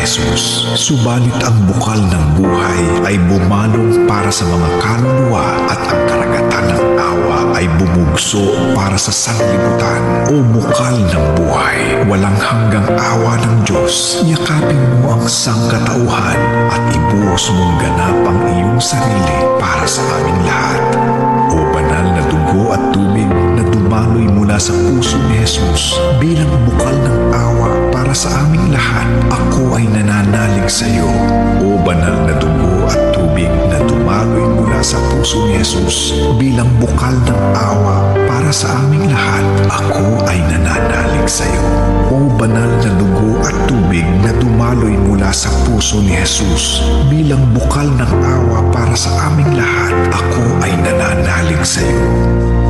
Jesus. Subalit ang bukal ng buhay ay bumalong para sa mga kaluluwa at ang karagatan ng awa ay bumugso para sa sanglibutan. O bukal ng buhay, walang hanggang awa ng Diyos, yakapin mo ang sangkatauhan at ibuhos mong ganap ang iyong sarili para sa aming lahat. O banal na dugo at tubig na dumaloy mula sa puso ni Jesus bilang bukal ng awa para sa aming lahat, ako ay nananalig sa iyo. O banal na dugo at tubig na dumaloy mula sa puso ni Jesus bilang bukal ng awa para sa aming lahat, ako ay nananalig sa iyo. O banal na dugo at tubig na dumaloy mula sa puso ni Jesus bilang bukal ng awa para sa aming lahat, ako ay nananalig sa iyo.